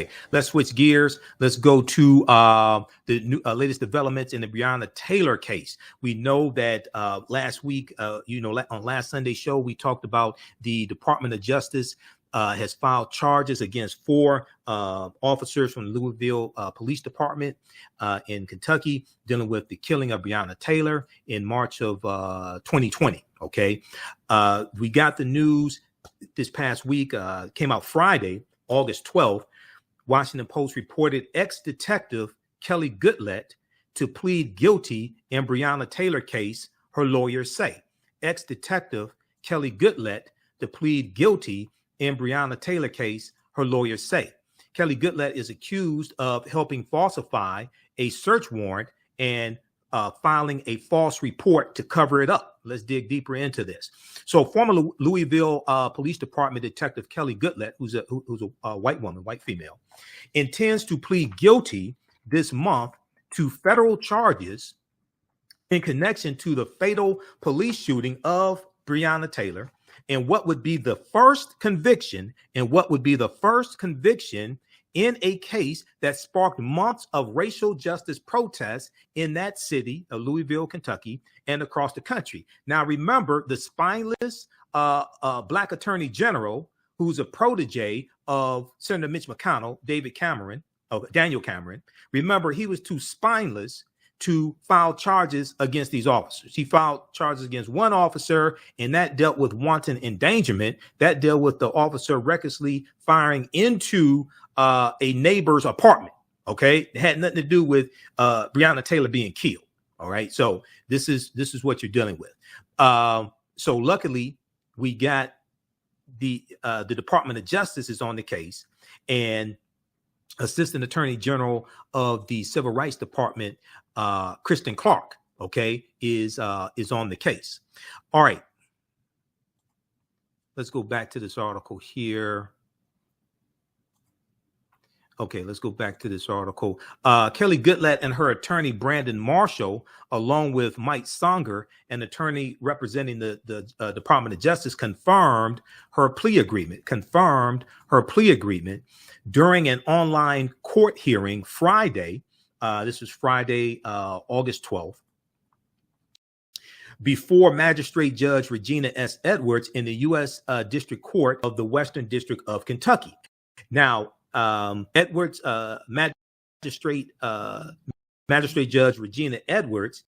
Okay, let's switch gears. Let's go to the new, latest developments in the Breonna Taylor case. We know that last week, on last Sunday's show, we talked about the Department of Justice has filed charges against 4 officers from the Louisville Police Department in Kentucky dealing with the killing of Breonna Taylor in March of 2020. Okay, we got the news this past week, came out Friday, August 12th. Washington Post reported ex-detective Kelly Goodlett to plead guilty in Breonna Taylor case, her lawyers say. Ex-detective Kelly Goodlett to plead guilty in Breonna Taylor case, her lawyers say. Kelly Goodlett is accused of helping falsify a search warrant and filing a false report to cover it up. Let's dig deeper into this. So former Louisville Police Department Detective Kelly Goodlett, who's a white woman, white female, intends to plead guilty this month to federal charges in connection to the fatal police shooting of Breonna Taylor, and what would be the first conviction in a case that sparked months of racial justice protests in that city of Louisville, Kentucky, and across the country. Now, remember, the spineless Black Attorney General, who's a protege of Senator Mitch McConnell, Daniel Cameron. Remember, he was too spineless to file charges against these officers. He filed charges against one officer, and that dealt with wanton endangerment. That dealt with the officer recklessly firing into a neighbor's apartment. Okay, it had nothing to do with Breonna Taylor being killed. All right, so this is what you're dealing with. So luckily, we got the Department of Justice is on the case, and Assistant Attorney General of the Civil Rights Department, Kristen Clark, okay, is on the case. All right, let's go back to this article here. Okay, let's go back to this article. Kelly Goodlett and her attorney, Brandon Marshall, along with Mike Songer, an attorney representing the Department of Justice, confirmed her plea agreement during an online court hearing Friday. This was Friday, August 12th, before Magistrate Judge Regina S. Edwards in the U.S. District Court of the Western District of Kentucky. Now, Edwards, Magistrate Judge Regina Edwards,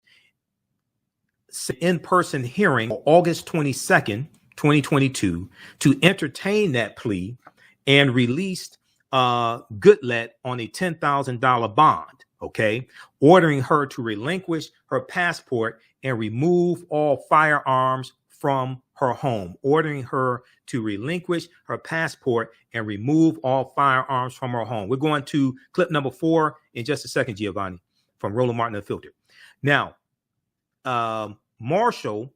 in-person hearing August 22nd, 2022, to entertain that plea and released Goodlett on a $10,000 bond, okay, ordering her to relinquish her passport and remove all firearms from her home, ordering her to relinquish her passport and remove all firearms from her home. We're going to clip number 4 in just a second, Giovanni, from Roland Martin Unfiltered. Now, Marshall,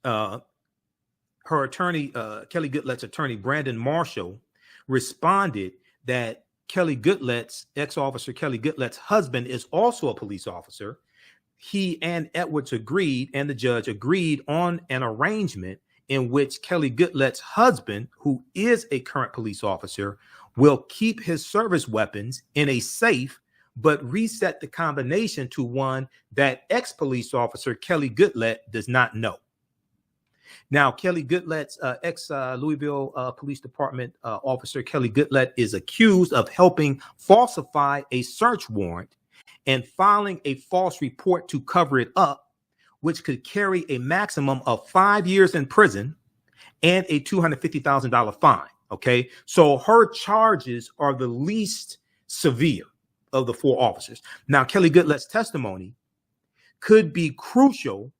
her attorney, Kelly Goodlett's attorney, Brandon Marshall, responded that Kelly Goodlett's, ex-officer Kelly Goodlett's husband is also a police officer. He and Edwards agreed, and the judge agreed on an arrangement in which Kelly Goodlett's husband, who is a current police officer, will keep his service weapons in a safe, but reset the combination to one that ex-police officer Kelly Goodlett does not know. Now, Kelly Goodlett's ex-Louisville Police Department officer Kelly Goodlett is accused of helping falsify a search warrant and filing a false report to cover it up, which could carry a maximum of 5 years in prison and a $250,000 fine. Okay, so her charges are the least severe of the 4 officers. Now, Kelly Goodlett's testimony could be crucial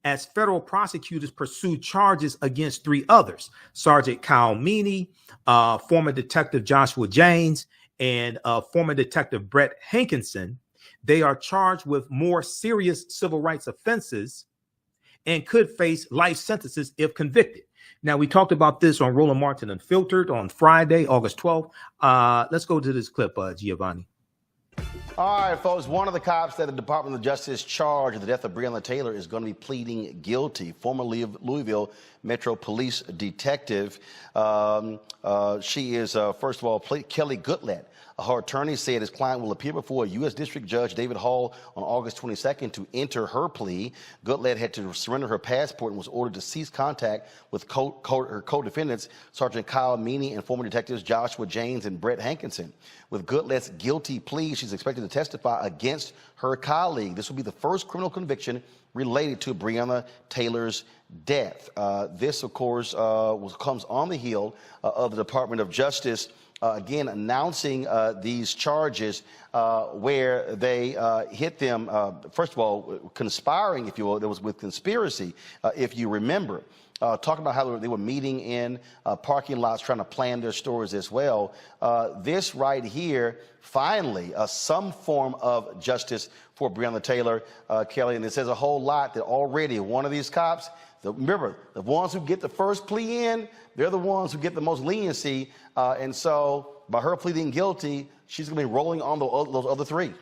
as federal prosecutors pursue charges against 3 others: Sergeant Kyle Meany, former Detective Joshua James, and former Detective Brett Hankinson. They are charged with more serious civil rights offenses and could face life sentences if convicted. Now, we talked about this on Roland Martin Unfiltered on Friday, August 12th. Let's go to this clip, Giovanni. All right, folks, one of the cops that the Department of Justice charged with the death of Breonna Taylor is going to be pleading guilty. Former Louisville Metro Police detective. She is, first of all, Kelly Goodlett. Her attorney said his client will appear before U.S. District Judge David Hall on August 22nd to enter her plea. Goodlett had to surrender her passport and was ordered to cease contact with her co-defendants, Sergeant Kyle Meany and former detectives Joshua James and Brett Hankinson. With Goodlett's guilty plea, she's expected to testify against her colleague. This will be the first criminal conviction related to Breonna Taylor's death. This, of course, comes on the heel of the Department of Justice again announcing these charges where they hit them, first of all, conspiring, if you will. There was with conspiracy, if you remember. Talking about how they were meeting in parking lots trying to plan their stories as well. This right here, finally, some form of justice for Breonna Taylor, Kelly, and it says a whole lot that already one of these cops, remember, the ones who get the first plea in, they're the ones who get the most leniency, and so by her pleading guilty, she's going to be rolling on those other three.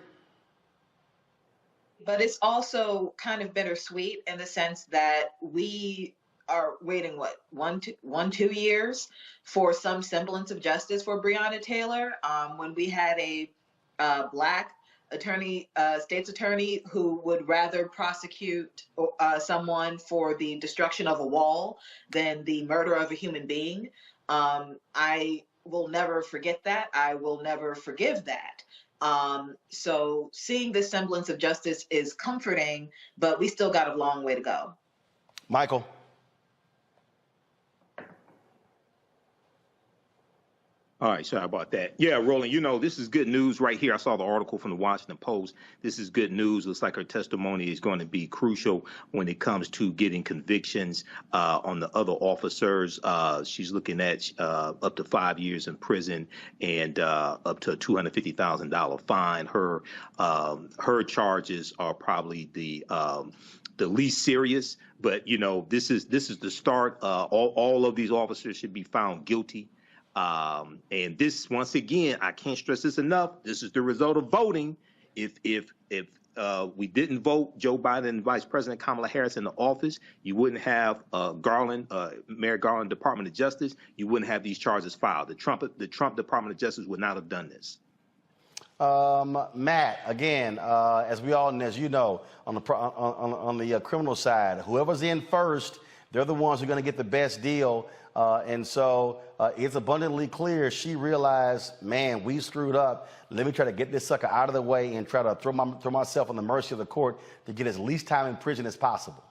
But it's also kind of bittersweet in the sense that we are waiting, what, 2 years for some semblance of justice for Breonna Taylor. When we had a black attorney, state's attorney, who would rather prosecute someone for the destruction of a wall than the murder of a human being. I will never forget that. I will never forgive that. So seeing this semblance of justice is comforting, but we still got a long way to go. Michael. All right, sorry about that. Yeah, Roland, you know, this is good news right here. I saw the article from the Washington Post. This is good news. Looks like her testimony is going to be crucial when it comes to getting convictions on the other officers. She's looking at up to 5 years in prison and up to a $250,000 fine. Her charges are probably the least serious, but you know, this is the start. All of these officers should be found guilty. And this, once again, I can't stress this enough. This is the result of voting. If we didn't vote Joe Biden and Vice President Kamala Harris in the office, you wouldn't have Mayor Garland, Department of Justice. You wouldn't have these charges filed. The Trump Department of Justice would not have done this. Matt, again, as we all, and as you know, on the criminal side, whoever's in first, they're the ones who are going to get the best deal. And so it's abundantly clear she realized, man, we screwed up. Let me try to get this sucker out of the way and try to throw myself on the mercy of the court to get as least time in prison as possible.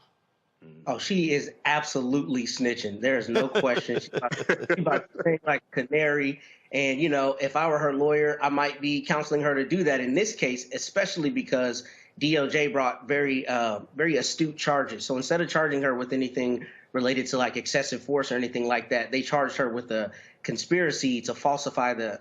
Oh, she is absolutely snitching. There is no question. She's about to sing like a canary. And, you know, if I were her lawyer, I might be counseling her to do that in this case, especially because DOJ brought very astute charges. So instead of charging her with anything related to like excessive force or anything like that, they charged her with a conspiracy to falsify the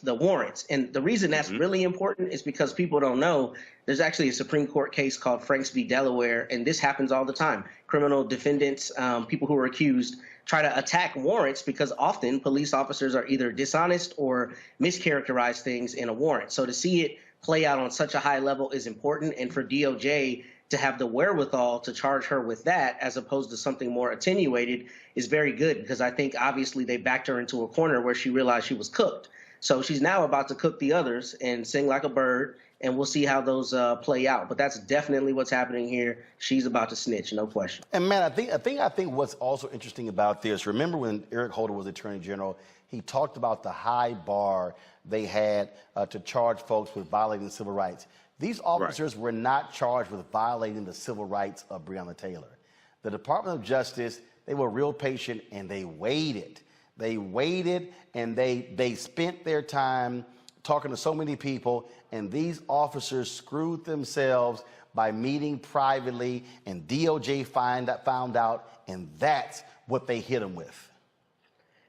warrants. And the reason that's really important is because people don't know there's actually a Supreme Court case called Franks v. Delaware, and this happens all the time. Criminal defendants, people who are accused, try to attack warrants because often police officers are either dishonest or mischaracterize things in a warrant. So to see it play out on such a high level is important, and for DOJ to have the wherewithal to charge her with that as opposed to something more attenuated is very good, because I think obviously they backed her into a corner where she realized she was cooked. So she's now about to cook the others and sing like a bird, and we'll see how those play out. But that's definitely what's happening here. She's about to snitch, no question. And man, I think what's also interesting about this, remember when Eric Holder was Attorney General, he talked about the high bar they had to charge folks with violating civil rights. These officers were not charged with violating the civil rights of Breonna Taylor. The Department of Justice, they were real patient and they waited. They waited and they spent their time talking to so many people, and these officers screwed themselves by meeting privately, and DOJ found out, and that's what they hit them with.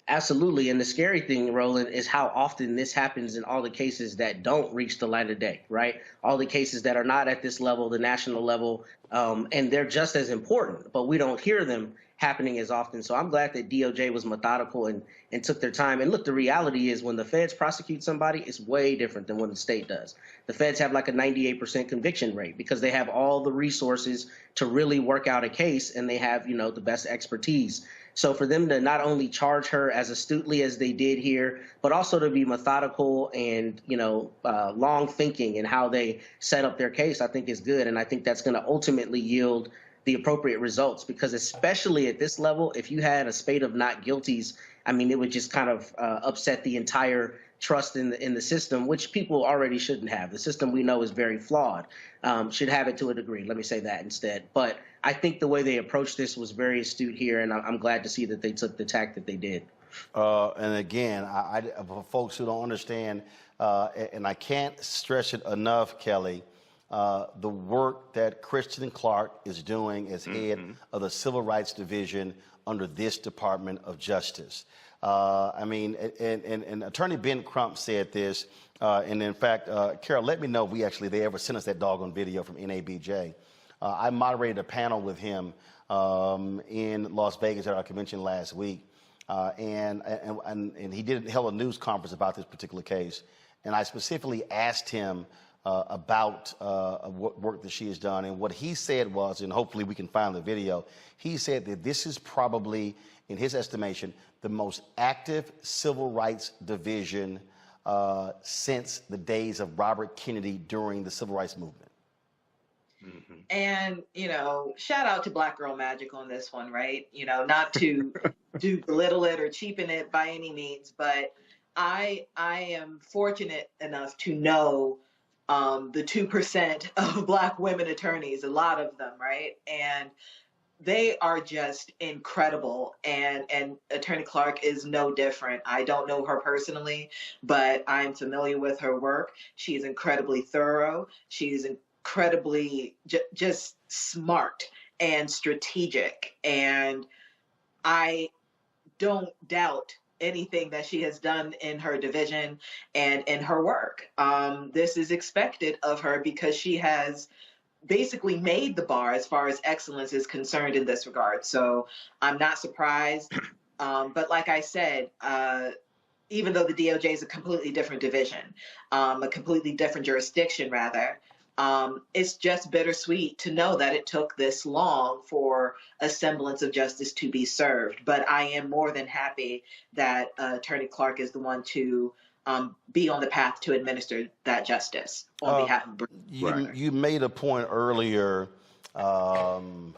Absolutely. And the scary thing, Roland, is how often this happens in all the cases that don't reach the light of day, right? All the cases that are not at this level, the national level, and they're just as important, but we don't hear them happening as often. So I'm glad that DOJ was methodical and took their time. And look, the reality is when the feds prosecute somebody, it's way different than when the state does. The feds have like a 98% conviction rate because they have all the resources to really work out a case, and they have, you know, the best expertise. So for them to not only charge her as astutely as they did here, but also to be methodical and, you know, long thinking in how they set up their case, I think is good. And I think that's going to ultimately yield the appropriate results, because especially at this level, if you had a spate of not guilties, I mean, it would just kind of upset the entire trust in the system, which people already shouldn't have. The system we know is very flawed, should have it to a degree. Let me say that instead. But I think the way they approached this was very astute here, and I'm glad to see that they took the tack that they did. And again, for folks who don't understand, and I can't stress it enough, Kelly, the work that Kristen Clark is doing as head of the Civil Rights Division under this Department of Justice. I mean, and Attorney Ben Crump said this, and in fact, Carol, let me know if they ever sent us that doggone video from NABJ. I moderated a panel with him in Las Vegas at our convention last week, and he held a news conference about this particular case, and I specifically asked him about what work that she has done, and what he said was, and hopefully we can find the video, he said that this is probably, in his estimation, the most active civil rights division since the days of Robert Kennedy during the civil rights movement. And, you know, shout out to Black Girl Magic on this one, right? You know, not to belittle it or cheapen it by any means, but I am fortunate enough to know the 2% of Black women attorneys, a lot of them, right? And they are just incredible. And Attorney Clark is no different. I don't know her personally, but I'm familiar with her work. She is incredibly thorough. She's incredibly just smart and strategic. And I don't doubt anything that she has done in her division and in her work. This is expected of her because she has basically made the bar as far as excellence is concerned in this regard. So I'm not surprised. But like I said, even though the DOJ is a completely different division, a completely different jurisdiction rather, it's just bittersweet to know that it took this long for a semblance of justice to be served. But I am more than happy that Attorney Clark is the one to be on the path to administer that justice on behalf of Breonna. You made a point earlier. You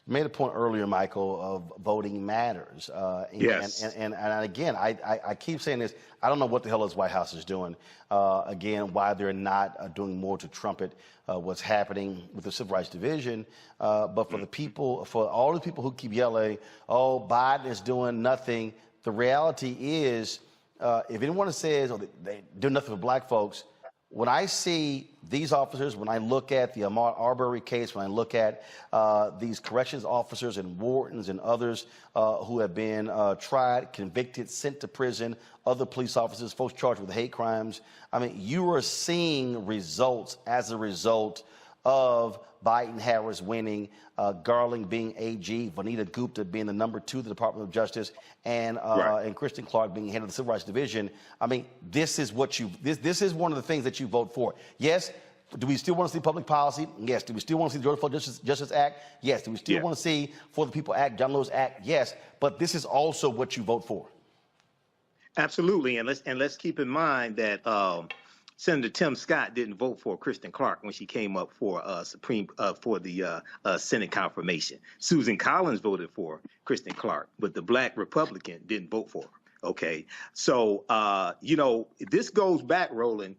made a point earlier, Michael, of voting matters. Yes. And again, I keep saying this. I don't know what the hell this White House is doing. Again, why they're not doing more to trumpet what's happening with the Civil Rights Division. But for the people, for all the people who keep yelling, "Oh, Biden is doing nothing," the reality is, if anyone says, "Oh, they do nothing for Black folks," when I see these officers, when I look at the Ahmaud Arbery case, when I look at these corrections officers and wardens and others who have been tried, convicted, sent to prison, other police officers, folks charged with hate crimes, I mean, you are seeing results as a result of Biden-Harris winning, Garland being AG, Vanita Gupta being the #2 of the Department of Justice, and Kristen Clark being head of the Civil Rights Division. I mean, this is what this is one of the things that you vote for. Yes. Do we still want to see public policy? Yes. Do we still want to see the Georgia Floyd Justice Act? Yes. Do we still want to see For the People Act, John Lewis Act? Yes. But this is also what you vote for. Absolutely, and let's keep in mind that Senator Tim Scott didn't vote for Kristen Clark when she came up for the Senate confirmation. Susan Collins voted for Kristen Clark, but the Black Republican didn't vote for her. Okay, so you know, this goes back, Roland,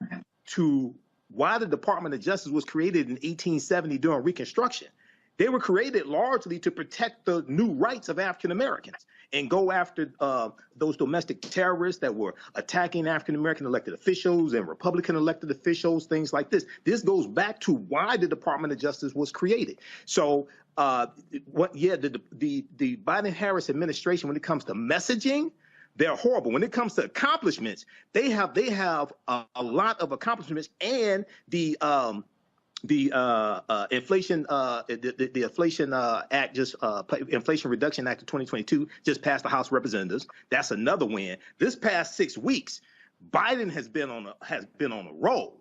to why the Department of Justice was created in 1870 during Reconstruction. They were created largely to protect the new rights of African Americans and go after those domestic terrorists that were attacking African American elected officials and Republican elected officials, things like this. This goes back to why the Department of Justice was created. So, the Biden-Harris administration, when it comes to messaging, they're horrible. When it comes to accomplishments, they have a lot of accomplishments, and the the Inflation the Inflation Act Inflation Reduction Act of 2022 just passed the House of Representatives. That's another win. This past 6 weeks, Biden has been on a roll,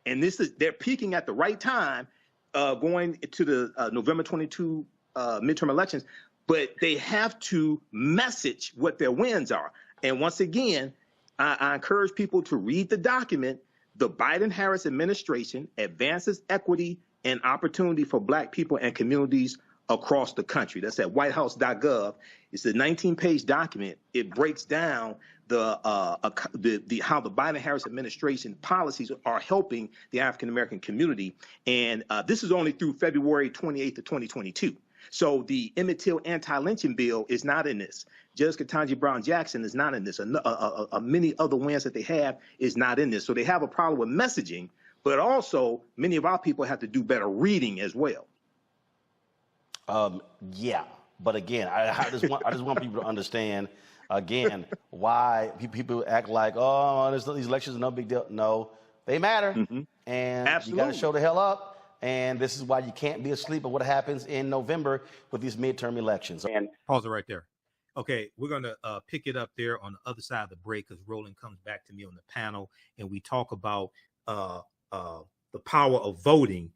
and they're peaking at the right time, going to the November 22 midterm elections. But they have to message what their wins are. And once again, I encourage people to read the document. The Biden-Harris administration advances equity and opportunity for Black people and communities across the country. That's at whitehouse.gov. It's a 19-page document. It breaks down how the Biden-Harris administration policies are helping the African-American community. And this is only through February 28th of 2022. So the Emmett Till anti-lynching bill is not in this. Judge Ketanji Brown Jackson is not in this. Many other wins that they have is not in this. So they have a problem with messaging, but also many of our people have to do better reading as well. Yeah, but again, I just want people to understand again why people act like, oh, these elections are no big deal. No, they matter, and Absolutely. You got to show the hell up. And this is why you can't be asleep at what happens in November with these midterm elections. And pause it right there. Okay, we're going to pick it up there on the other side of the break, because Roland comes back to me on the panel, and we talk about the power of voting,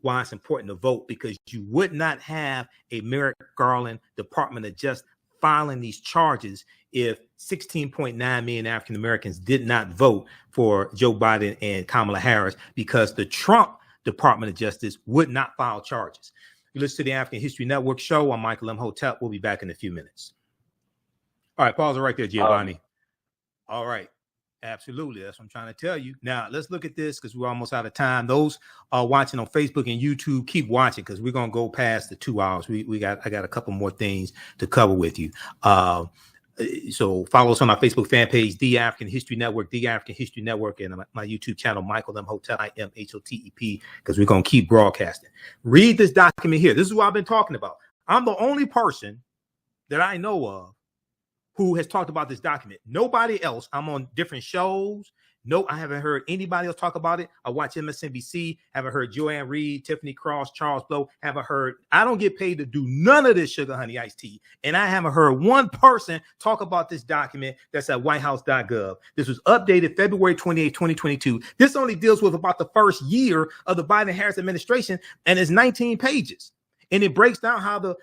why it's important to vote, because you would not have a Merrick Garland Department of Justice filing these charges if 16.9 million African Americans did not vote for Joe Biden and Kamala Harris, because the Trump Department of Justice would not file charges. You listen to the African History Network show. I'm Michael Imhotep. We'll be back in a few minutes. All right, pause it right there, Giovanni. All right, absolutely. That's what I'm trying to tell you. Now, let's look at this, because we're almost out of time. Those watching on Facebook and YouTube, keep watching, because we're going to go past the 2 hours. I got a couple more things to cover with you. So follow us on our Facebook fan page, The African History Network, The African History Network, and my YouTube channel, Michael Imhotep, IMHOTEP, because we're going to keep broadcasting. Read this document here. This is what I've been talking about. I'm the only person that I know of who has talked about this document. Nobody else. I'm on different shows. No, I haven't heard anybody else talk about it. I watch MSNBC, haven't heard Joanne Reed, Tiffany Cross, Charles Blow, haven't heard. I don't get paid to do none of this sugar honey iced tea. And I haven't heard one person talk about this document that's at whitehouse.gov. This was updated February 28, 2022. This only deals with about the first year of the Biden-Harris administration, and it's 19 pages. And it breaks down how the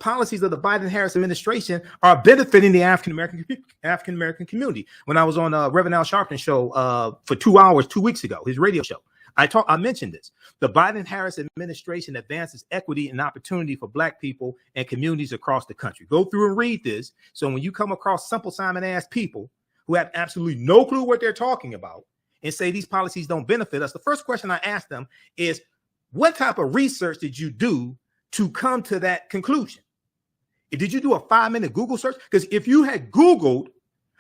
policies of the Biden-Harris administration are benefiting the African-American community. When I was on Reverend Al Sharpton's show for 2 hours 2 weeks ago, his radio show, I mentioned this. The Biden-Harris administration advances equity and opportunity for Black people and communities across the country. Go through and read this. So when you come across Simple Simon-ass people who have absolutely no clue what they're talking about and say these policies don't benefit us, the first question I ask them is, what type of research did you do to come to that conclusion? Did you do a 5-minute Google search? Because if you had Googled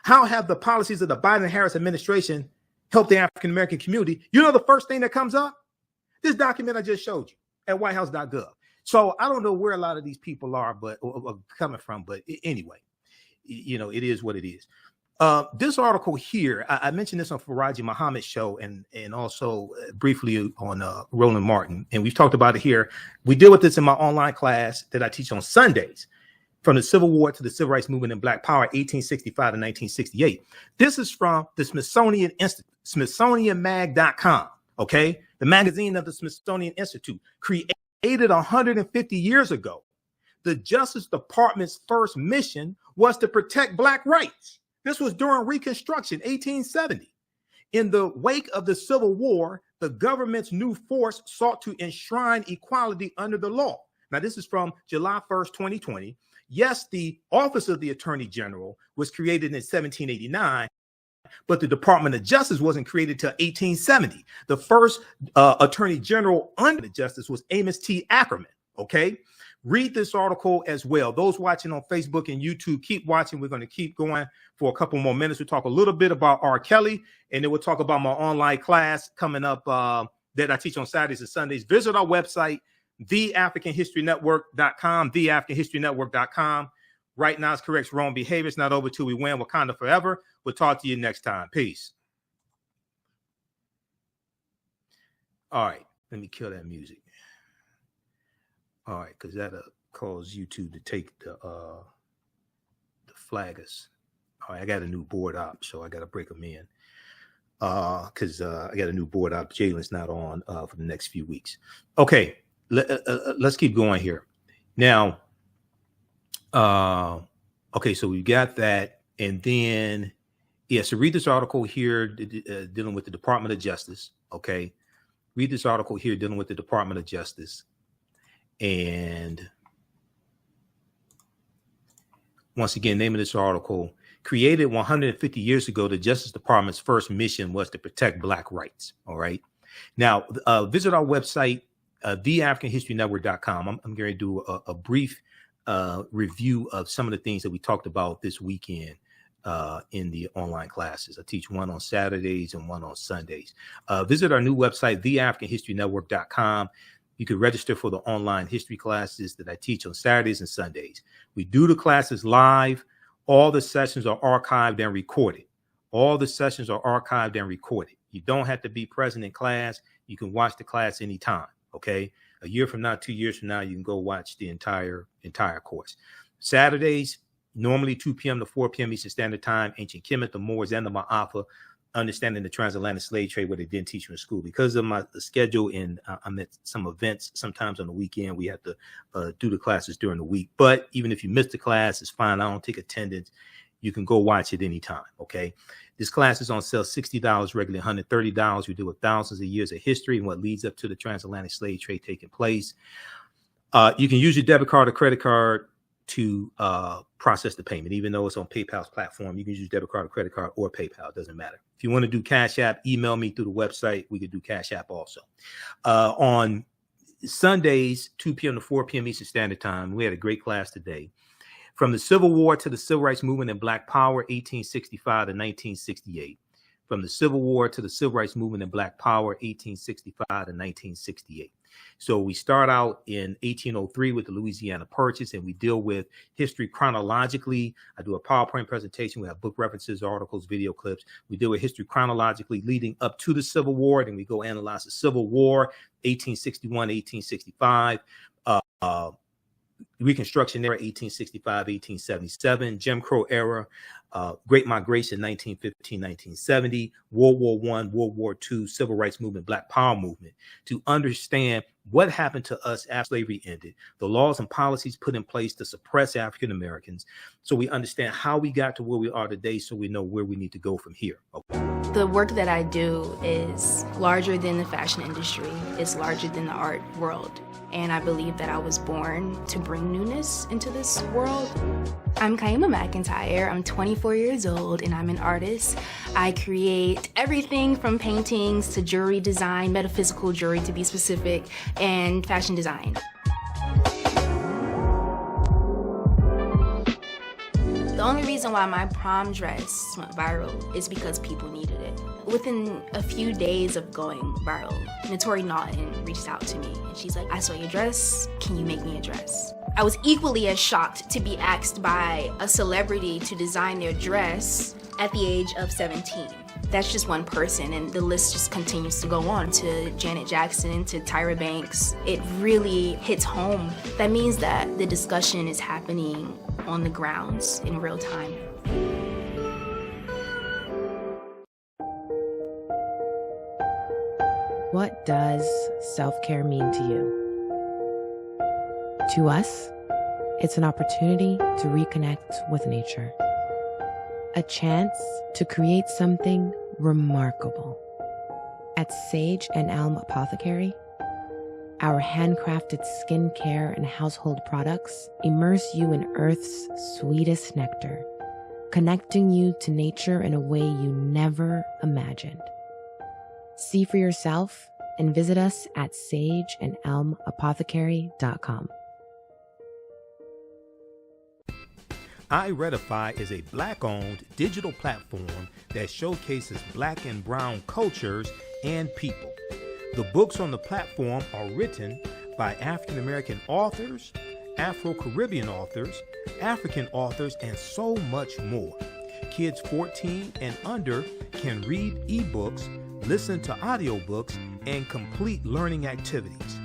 how have the policies of the Biden-Harris administration helped the African-American community, you know the first thing that comes up? This document I just showed you at whitehouse.gov. So I don't know where a lot of these people are, but or coming from, but anyway, it is what it is. This article here, I mentioned this on Faraji Muhammad's show and also briefly on Roland Martin, and we've talked about it here. We deal with this in my online class that I teach on Sundays, from the Civil War to the Civil Rights Movement and Black Power, 1865 to 1968. This is from the Smithsonian Institute, SmithsonianMag.com, okay? The magazine of the Smithsonian Institute, created 150 years ago. The Justice Department's first mission was to protect Black rights. This was during Reconstruction, 1870. In the wake of the Civil War, the government's new force sought to enshrine equality under the law. Now, this is from July 1st, 2020. Yes, the Office of the Attorney General was created in 1789, but the Department of Justice wasn't created till 1870. The first Attorney General under the Justice was Amos T. Ackerman, okay? Read this article as well. Those watching on Facebook and YouTube, keep watching. We're going to keep going for a couple more minutes. We'll talk a little bit about R. Kelly, and then we'll talk about my online class coming up that I teach on Saturdays and Sundays. Visit our website, TheAfricanHistoryNetwork.com, TheAfricanHistoryNetwork.com. Right now, it's corrects wrong behavior. It's not over till we win. Wakanda forever. We'll talk to you next time. Peace. All right. Let me kill that music. All right, because that'll cause YouTube to take the flaggers. All right, I got a new board op, so I got to break them in. Because I got a new board op. Jalen's not on for the next few weeks. Okay, let's keep going here. Now, okay, so we got that. And then, yeah, so read this article here dealing with the Department of Justice. Okay, read this article here dealing with the Department of Justice. And once again, name of this article: created 150 years ago, the Justice Department's first mission was to protect Black rights. All right. Now, visit our website, TheAHNShow.com. I'm going to do a brief review of some of the things that we talked about this weekend in the online classes. I teach one on Saturdays and one on Sundays. Visit our new website, TheAHNShow.com. You can register for the online history classes that I teach on Saturdays and Sundays. We do the classes live. All the sessions are archived and recorded. All the sessions are archived and recorded. You don't have to be present in class. You can watch the class anytime. Okay. A year from now, 2 years from now, you can go watch the entire course. Saturdays, normally 2 p.m. to 4 p.m. Eastern Standard Time, Ancient Kemet, the Moors, and the Ma'afa, understanding the transatlantic slave trade, what they didn't teach you in school. Because of the schedule and I'm at some events, sometimes on the weekend, we have to do the classes during the week. But even if you miss the class, it's fine. I don't take attendance. You can go watch it anytime. Okay. This class is on sale $60, regularly $130. We deal with thousands of years of history and what leads up to the transatlantic slave trade taking place. You can use your debit card or credit card to process the payment. Even though it's on PayPal's platform, you can use debit card or credit card or PayPal. It doesn't matter. If you want to do Cash App, email me through the website. We could do Cash App also. On Sundays, 2 p.m. to 4 p.m. Eastern Standard Time, we had a great class today. From the Civil War to the Civil Rights Movement and Black Power, 1865 to 1968. From the Civil War to the Civil Rights Movement and Black Power, 1865 to 1968. So we start out in 1803 with the Louisiana Purchase, and we deal with history chronologically. I do a PowerPoint presentation. We have book references, articles, video clips. We deal with history chronologically leading up to the Civil War. Then we go analyze the Civil War, 1861, 1865. Reconstruction era, 1865, 1877, Jim Crow era, Great Migration, 1915, 1970, World War I, World War II, Civil Rights Movement, Black Power movement, to understand what happened to us after slavery ended, the laws and policies put in place to suppress African Americans, so we understand how we got to where we are today, so we know where we need to go from here. Okay. The work that I do is larger than the fashion industry. It's larger than the art world. And I believe that I was born to bring newness into this world. I'm Kaima McIntyre. I'm 24 years old and I'm an artist. I create everything from paintings to jewelry design, metaphysical jewelry to be specific, and fashion design. The only reason why my prom dress went viral is because people needed it. Within a few days of going viral, Notori Naughton reached out to me and she's like, I saw your dress, can you make me a dress? I was equally as shocked to be asked by a celebrity to design their dress at the age of 17. That's just one person, and the list just continues to go on, to Janet Jackson, to Tyra Banks. It really hits home. That means that the discussion is happening on the grounds in real time. What does self-care mean to you? To us, it's an opportunity to reconnect with nature. A chance to create something remarkable. At Sage and Elm Apothecary, our handcrafted skincare and household products immerse you in Earth's sweetest nectar, connecting you to nature in a way you never imagined. See for yourself and visit us at sageandelmapothecary.com. iRedify is a Black-owned digital platform that showcases Black and Brown cultures and people. The books on the platform are written by African American authors, Afro-Caribbean authors, African authors, and so much more. Kids 14 and under can read ebooks, listen to audiobooks, and complete learning activities.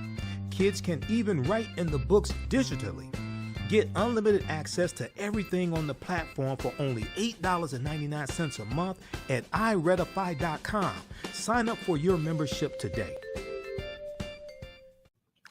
Kids can even write in the books digitally. Get unlimited access to everything on the platform for only $8.99 a month at iRedify.com. Sign up for your membership today.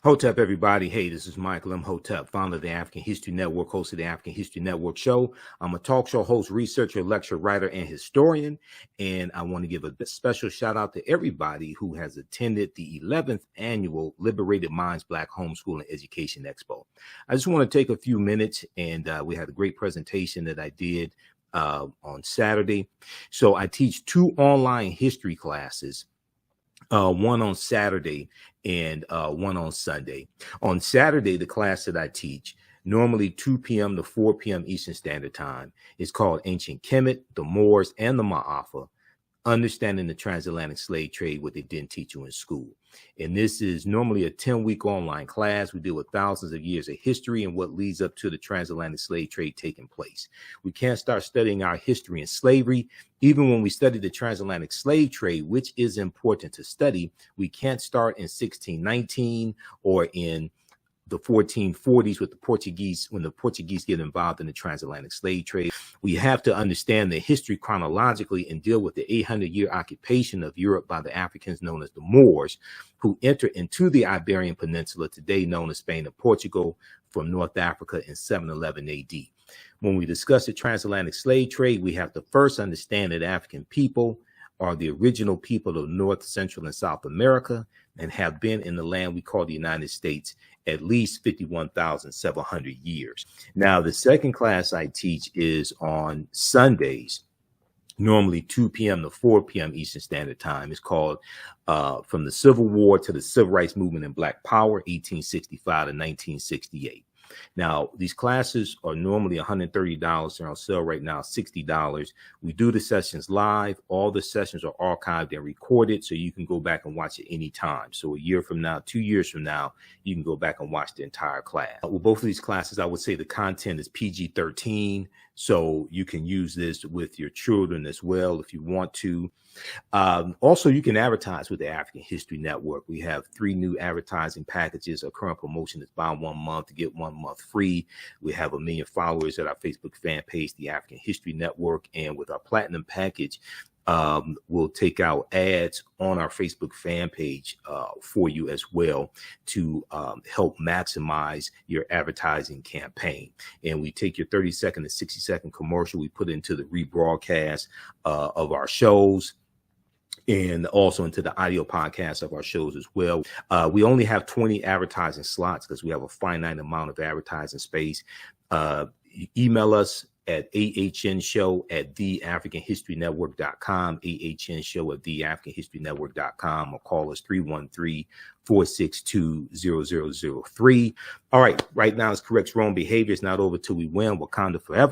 Hotep, everybody. Hey, this is Michael Imhotep, founder of the African History Network, host of the African History Network show. I'm a talk show host, researcher, lecturer, writer, and historian. And I want to give a special shout out to everybody who has attended the 11th annual Liberated Minds Black Homeschool and Education Expo. I just want to take a few minutes, and we had a great presentation that I did on Saturday. So I teach 2 online history classes. One on Saturday and one on Sunday. On Saturday, the class that I teach, normally 2 p.m. to 4 p.m. Eastern Standard Time, is called Ancient Kemet, the Moors, and the Ma'afa, Understanding the Transatlantic Slave Trade, what they didn't teach you in school. And this is normally a 10-week online class. We deal with thousands of years of history and what leads up to the transatlantic slave trade taking place. We can't start studying our history in slavery. Even when we study the transatlantic slave trade, which is important to study, we can't start in 1619 or in the 1440s with the Portuguese, when the Portuguese get involved in the transatlantic slave trade. We have to understand the history chronologically and deal with the 800-year occupation of Europe by the Africans known as the Moors, who entered into the Iberian Peninsula, today known as Spain and Portugal, from North Africa in 711 AD. When we discuss the transatlantic slave trade, we have to first understand that African people are the original people of North, Central, and South America, and have been in the land we call the United States at least 51,700 years. Now, the second class I teach is on Sundays, normally 2 p.m. to 4 p.m. Eastern Standard Time. It's called From the Civil War to the Civil Rights Movement and Black Power, 1865 to 1968. Now, these classes are normally $130. They're on sale right now, $60. We do the sessions live. All the sessions are archived and recorded, so you can go back and watch it anytime. So a year from now, 2 years from now, you can go back and watch the entire class. With both of these classes, I would say the content is PG-13, so you can use this with your children as well if you want to. Also, you can advertise with the African History Network. We have 3 new advertising packages. Our current promotion is buy 1 month to get 1 month free. We have 1 million followers at our Facebook fan page, the African History Network. And with our platinum package, we'll take out ads on our Facebook fan page for you as well to help maximize your advertising campaign. And we take your 30-second to 60-second commercial, we put into the rebroadcast of our shows, and also into the audio podcast of our shows as well. We only have 20 advertising slots because we have a finite amount of advertising space. Email us at TheAHNShow@TheAfricanHistoryNetwork.com, TheAHNShow@TheAfricanHistoryNetwork.com, or call us 313-462-0003. All right, right now it's correct wrong behavior. It's not over till we win. Wakanda forever.